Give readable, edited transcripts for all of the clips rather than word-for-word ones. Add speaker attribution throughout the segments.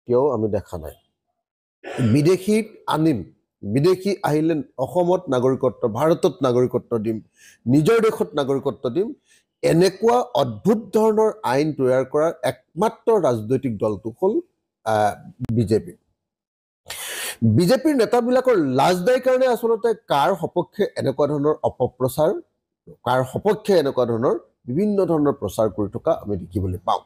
Speaker 1: কিয় আমি দেখা নাই বিদেশীক আনিম বিদেশী আহিলে অসমত নাগৰিকত্ব ভাৰতত নাগৰিকত্ব দিম নিজৰ দেশত নাগৰিকত্ব দিম এনেকুৱা অদ্ভুত ধৰণৰ আইন তৈয়াৰ কৰাৰ একমাত্ৰ ৰাজনৈতিক দলটো হ'ল বিজেপিৰ নেতাবিলাকৰ লাজ দায়ৰ কাৰণে আচলতে কাৰ সপক্ষে এনেকুৱা ধৰণৰ অপপ্ৰচাৰ কাৰ সপক্ষে এনেকুৱা ধৰণৰ বিভিন্ন ধৰণৰ প্ৰচাৰ কৰি থকা আমি দেখিবলৈ পাওঁ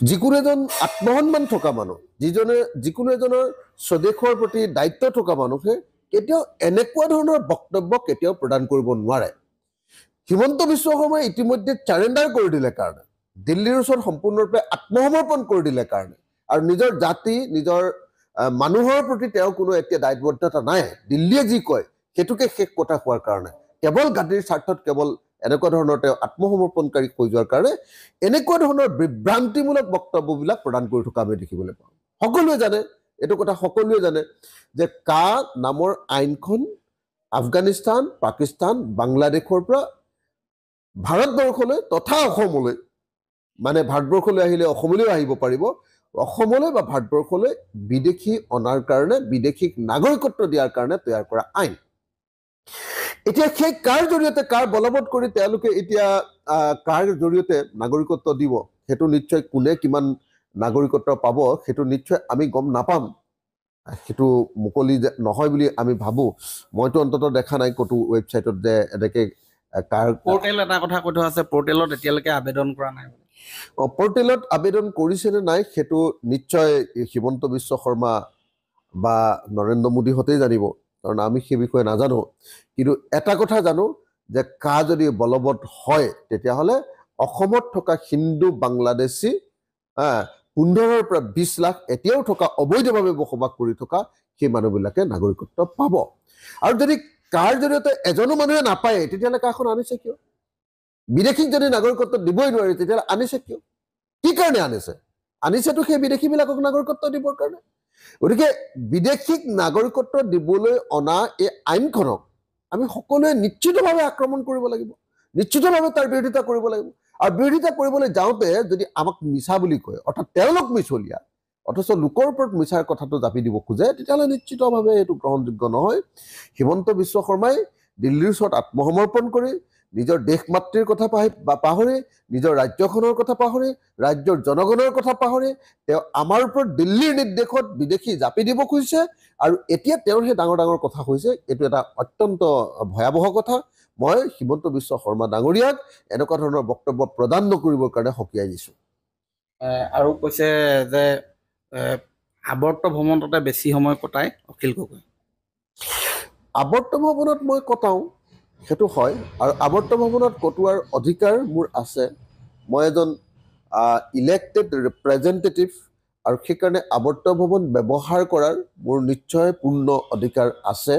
Speaker 1: যিকোনো এজন আত্মসন্মান থকা মানুহ যিজনে যিকোনো এজনৰ স্বদেশৰ প্ৰতি দায়িত্ব থকা মানুহে কেতিয়াও এনেকুৱা ধৰণৰ বক্তব্য কেতিয়াও প্ৰদান কৰিব নোৱাৰে হিমন্ত বিশ্ব শৰ্মাই ইতিমধ্যে চাৰেণ্ডাৰ কৰি দিলে কাৰণে দিল্লীৰ ওচৰত সম্পূৰ্ণৰূপে আত্মসমৰ্পণ কৰি দিলে কাৰণে আৰু নিজৰ জাতি নিজৰ মানুহৰ প্ৰতি তেওঁ কোনো এতিয়া দায়বদ্ধতা নাই দিল্লীয়ে যি কয় সেইটোকে শেষ কথা হোৱাৰ কাৰণে কেৱল গাদীৰ স্বাৰ্থত কেৱল এনেকুৱা ধৰণৰ তেওঁ আত্মসমৰ্পণকাৰী হৈ যোৱাৰ কাৰণে এনেকুৱা ধৰণৰ বিভ্ৰান্তিমূলক বক্তব্যবিলাক প্ৰদান কৰি থকা আমি দেখিবলৈ পাওঁ সকলোৱে জানে এইটো কথা সকলোৱে জানে যে কা নামৰ আইনখন আফগানিস্তান পাকিস্তান বাংলাদেশৰ পৰা ভাৰতবৰ্ষলৈ তথা অসমলৈ মানে ভাৰতবৰ্ষলৈ আহিলে অসমলৈও আহিব পাৰিব অসমলৈ বা ভাৰতবৰ্ষলৈ বিদেশী অনাৰ কাৰণে বিদেশীক নাগৰিকত্ব দিয়াৰ কাৰণে তৈয়াৰ কৰা আইন এতিয়া সেই কাৰ জৰিয়তে কাৰ বলবৎ কৰি তেওঁলোকে এতিয়া কাৰ জৰিয়তে নাগৰিকত্ব দিব সেইটো নিশ্চয় কোনে কিমান নাগৰিকত্ব পাব সেইটো নিশ্চয় আমি গম নাপাম সেইটো মুকলি নহয় বুলি আমি ভাবো মইতো অন্ততঃ দেখা নাই কতো ৱেবছাইটত যে এনেকে কাৰ
Speaker 2: পোৰ্টেল এটা কথা কৈ থোৱা আছে পোৰ্টেলত এতিয়ালৈকে আবেদন কৰা নাই
Speaker 1: পোৰ্টেলত আবেদন কৰিছে নে নাই সেইটো নিশ্চয় হিমন্ত বিশ্ব শৰ্মা বা নৰেন্দ্ৰ মোদীহঁতেই জানিব কাৰণ আমি সেই বিষয়ে নাজানো কিন্তু এটা কথা জানো যে কা যদি বলবৎ হয় তেতিয়াহ'লে অসমত থকা হিন্দু বাংলাদেশী 15ৰ পৰা 20 লাখ এতিয়াও থকা অবৈধভাৱে বসবাস কৰি থকা সেই মানুহবিলাকে নাগৰিকত্ব পাব আৰু যদি কাৰ জৰিয়তে এজনো মানুহে নাপায় তেতিয়াহ'লে কাখন আনিছে কিয় বিদেশীক যদি নাগৰিকত্ব দিবই নোৱাৰে তেতিয়াহ'লে আনিছে কিয় কি কাৰণে আনিছেতো সেই বিদেশীবিলাকক নাগৰিকত্ব দিবৰ কাৰণে গতিকে বিদেশীক নাগৰিকত্ব দিবলৈ অনা এই আইনখনক আমি সকলোৱে নিশ্চিতভাৱে আক্ৰমণ কৰিব লাগিব নিশ্চিতভাৱে তাৰ বিৰোধিতা কৰিব লাগিব আৰু বিৰোধিতা কৰিবলৈ যাওঁতে যদি আমাক মিছা বুলি কয় অৰ্থাৎ তেওঁলোক মিছলীয়া অথচ লোকৰ ওপৰত মিছাৰ কথাটো জাপি দিব খোজে তেতিয়াহ'লে নিশ্চিতভাৱে এইটো গ্ৰহণযোগ্য নহয় হিমন্ত বিশ্ব শৰ্মাই দিল্লীৰ ওচৰত আত্মসমৰ্পণ কৰি নিজৰ দেশ মাতৃৰ কথা পাহৰি নিজৰ ৰাজ্যখনৰ কথা পাহৰি ৰাজ্যৰ জনগণৰ কথা পাহৰি তেওঁ আমাৰ ওপৰত দিল্লীৰ নিৰ্দেশত বিদেশী জাপি দিব খুজিছে আৰু এতিয়া তেওঁৰ সেই ডাঙৰ ডাঙৰ কথা হৈছে এইটো এটা অত্যন্ত ভয়াৱহ কথা মই হিমন্ত বিশ্ব শৰ্মা ডাঙৰীয়াক এনেকুৱা ধৰণৰ বক্তব্য প্ৰদান নকৰিবৰ কাৰণে সকীয়াই দিছোঁ
Speaker 2: আৰু কৈছে যে আৱৰ্ত ভ্ৰমণতে বেছি সময় কটায় অখিল গগৈ
Speaker 1: আৱৰ্ত ভৱনত মই কটাওঁ সেইটো হয় আৰু আৱৰ্ত ভৱনত কটোৱাৰ অধিকাৰ মোৰ আছে মই এজন ইলেক্টেড ৰিপ্ৰেজেণ্টেটিভ আৰু সেইকাৰণে আৱৰ্ত ভৱন ব্যৱহাৰ কৰাৰ মোৰ নিশ্চয় পূৰ্ণ অধিকাৰ আছে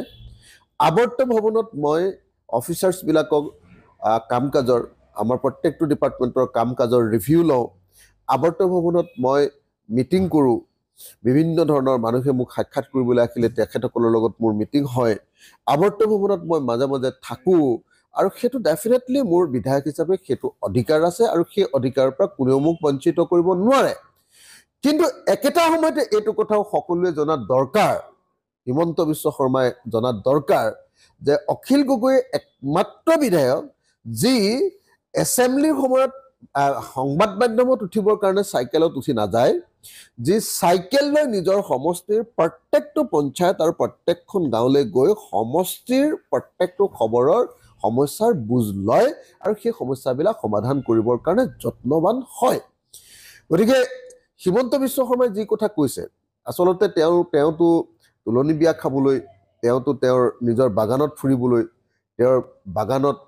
Speaker 1: আৱৰ্ত ভৱনত মই অফিচাৰ্ছবিলাকক কাম কাজৰ আমাৰ প্ৰত্যেকটো ডিপাৰ্টমেণ্টৰ কাম কাজৰ ৰিভিউ লওঁ আৱৰ্ত ভৱনত মই মিটিং কৰোঁ বিভিন্ন ধৰণৰ মানুহে মোক সাক্ষাৎ কৰিবলৈ আহিলে তেখেতসকলৰ লগত মোৰ মিটিং হয় আৱৰ্ত ভৱনত মই মাজে মাজে থাকোঁ আৰু সেইটো ডেফিনেটলি মোৰ বিধায়ক হিচাপে সেইটো অধিকাৰ আছে আৰু সেই অধিকাৰৰ পৰা কোনেও মোক বঞ্চিত কৰিব নোৱাৰে কিন্তু একেটা সময়তে এইটো কথাও সকলোৱে জনা দৰকাৰ হিমন্ত বিশ্ব শৰ্মাই জনা দৰকাৰ যে অখিল গগৈ একমাত্ৰ বিধায়ক যি এছেম্বলিৰ সময়ত সংবাদ মাধ্যমত উঠিবৰ কাৰণে চাইকেলত উঠি নাযায় যি চাইকেল লৈ নিজৰ সমষ্টিৰ প্ৰত্যেকটো পঞ্চায়ত আৰু প্ৰত্যেকখন গাঁৱলৈ গৈ সমষ্টিৰ প্ৰত্যেকটো খবৰৰ সমস্যাৰ বুজ লয় আৰু সেই সমস্যাবিলাক সমাধান কৰিবৰ কাৰণে যত্নৱান হয় গতিকে হিমন্ত বিশ্ব শৰ্মাই যি কথা কৈছে আচলতে তেওঁতো তুলনি বিয়া খাবলৈ তেওঁতো তেওঁৰ নিজৰ বাগানত ফুৰিবলৈ তেওঁৰ বাগানত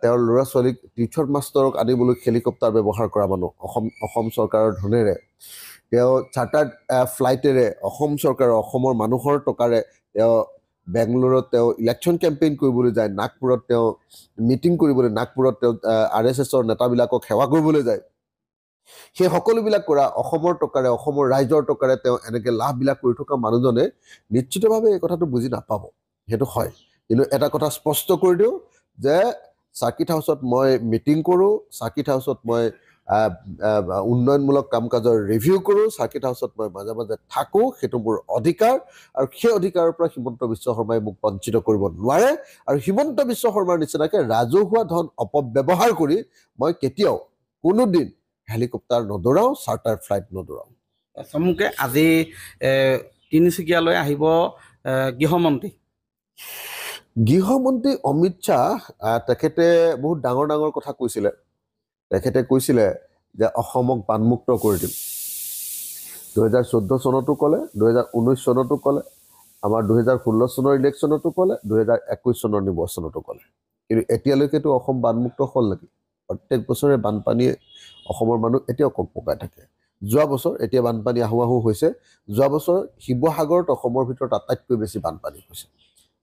Speaker 1: তেওঁৰ ল'ৰা ছোৱালীক টিউচন মাষ্টৰক আনিবলৈ হেলিকপ্টাৰ ব্যৱহাৰ কৰা মানুহ অসম চৰকাৰৰ ধনেৰে তেওঁ চাৰ্টাৰ্ড ফ্লাইটেৰে অসম চৰকাৰৰ অসমৰ মানুহৰ টকাৰে তেওঁ বেংগলোৰত তেওঁ ইলেকশ্যন কেম্পেইন কৰিবলৈ যায় নাগপুৰত তেওঁ মিটিং কৰিবলৈ নাগপুৰত তেওঁ RSSৰ নেতাবিলাকক সেৱা কৰিবলৈ যায় সেই সকলোবিলাক কৰা অসমৰ টকাৰে অসমৰ ৰাইজৰ টকাৰে তেওঁ এনেকৈ লাভবিলাক কৰি থকা মানুহজনে নিশ্চিতভাৱে এই কথাটো বুজি নাপাব সেইটো হয় কিন্তু এটা কথা স্পষ্ট কৰি দিওঁ যে সাৰ্কিট হাউচত মই মিটিং কৰোঁ সাৰ্কিট হাউচত মই উন্নয়নমূলক কাম কাজৰ ৰিভিউ কৰোঁ, চাৰ্কিট হাউচত মই মাজে মাজে থাকোঁ, সেইটো মোৰ অধিকাৰ। আৰু সেই অধিকাৰৰ পৰা হিমন্ত বিশ্ব শৰ্মাই মোক বঞ্চিত কৰিব নোৱাৰে। আৰু হিমন্ত বিশ্ব শৰ্মাৰ নিচিনাকৈ ৰাজহুৱা ধন অপব্যৱহাৰ কৰি মই কেতিয়াও কোনোদিন হেলিকপ্টাৰ নদৌৰাওঁ, চাৰ্টাৰ ফ্লাইট নদৌৰাওঁ।
Speaker 2: চমুকে আজি তিনিচুকীয়ালৈ আহিব
Speaker 1: গৃহমন্ত্ৰী অমিত শ্বাহ, তেখেতে বহুত ডাঙৰ ডাঙৰ কথা কৈছিলে। তেখেতে কৈছিলে যে অসমক বানমুক্ত কৰি দিম। 2014 চনতো ক'লে, 2019 চনতো ক'লে, আমাৰ 2016 চনৰ ইলেকশ্যনতো ক'লে, 2021 চনৰ নিৰ্বাচনতো ক'লে। কিন্তু এতিয়ালৈকেতো অসম বানমুক্ত হ'ল নেকি? প্ৰত্যেক বছৰে বানপানীয়ে অসমৰ মানুহ এতিয়াও ককপকাই থাকে। যোৱা বছৰ এতিয়া বানপানী আহোঁ আহোঁ হৈছে। যোৱা বছৰ শিৱসাগৰত অসমৰ ভিতৰত আটাইতকৈ বেছি বানপানী হৈছে।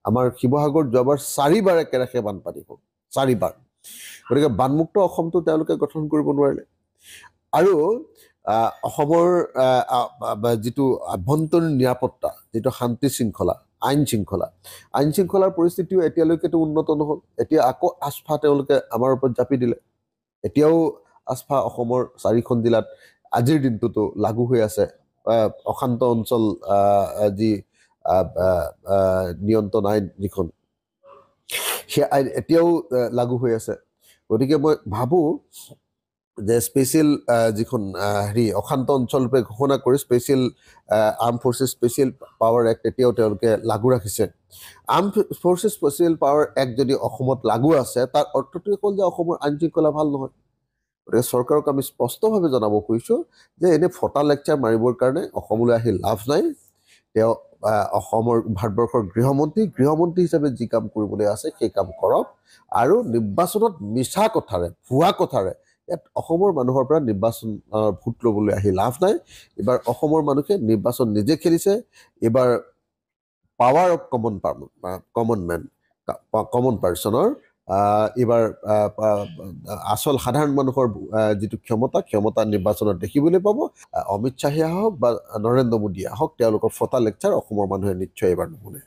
Speaker 1: আমাৰ শিৱসাগৰত যোৱাবাৰ 4বাৰ একেৰাহে বানপানী হ'ল, 4বাৰ। গতিকে বানমুক্ত অসমটো তেওঁলোকে গঠন কৰিব নোৱাৰিলে। আৰু অসমৰ যিটো আভ্যন্তৰীণ নিৰাপত্তা, যিটো শান্তি শৃংখলা, আইন শৃংখলাৰ পৰিস্থিতিও এতিয়ালৈকেতো উন্নত নহ'ল। এতিয়া আকৌ আস্ফা তেওঁলোকে আমাৰ ওপৰত জাপি দিলে। এতিয়াও আস্ফা অসমৰ 4খন জিলাত আজিৰ দিনটোতো লাগু হৈ আছে। অশান্ত অঞ্চল যি নিয়ন্ত্ৰণ আইন যিখন, সেই আইন এতিয়াও লাগু হৈ আছে। গতিকে মই ভাবোঁ যে স্পেচিয়েল যিখন অশান্ত অঞ্চলৰূপে ঘোষণা কৰি special arm forces special power act এতিয়াও তেওঁলোকে লাগু ৰাখিছে। Arm forces special power act যদি অসমত লাগু আছে, তাৰ অৰ্থটোৱে হ'ল যে অসমৰ আইন শৃংখলা ভাল নহয়। গতিকে চৰকাৰক আমি স্পষ্টভাৱে জনাব খুজিছোঁ যে এনে ফটা লেকচাৰ মাৰিবৰ কাৰণে অসমলৈ আহি লাভ নাই। তেওঁ ভাৰতবৰ্ষৰ গৃহমন্ত্ৰী হিচাপে যি কাম কৰিবলৈ আছে সেই কাম কৰক। আৰু নিৰ্বাচনত মিছা কথাৰে, ভুৱা কথাৰে ইয়াত অসমৰ মানুহৰ পৰা নিৰ্বাচন ভোট ল'বলৈ আহি লাভ নাই। এইবাৰ অসমৰ মানুহে নিৰ্বাচন নিজে খেলিছে। এইবাৰ পাৱাৰ অফ কমন পাৰ্চনৰ এইবাৰ আচল সাধাৰণ মানুহৰ যিটো ক্ষমতা নিৰ্বাচনত দেখিবলৈ পাব। অমিত শ্বাহে হওক বা নৰেন্দ্ৰ মোদীয়ে হওক, তেওঁলোকৰ ফটা লেকচাৰ অসমৰ মানুহে নিশ্চয় এইবাৰ নুশুনে।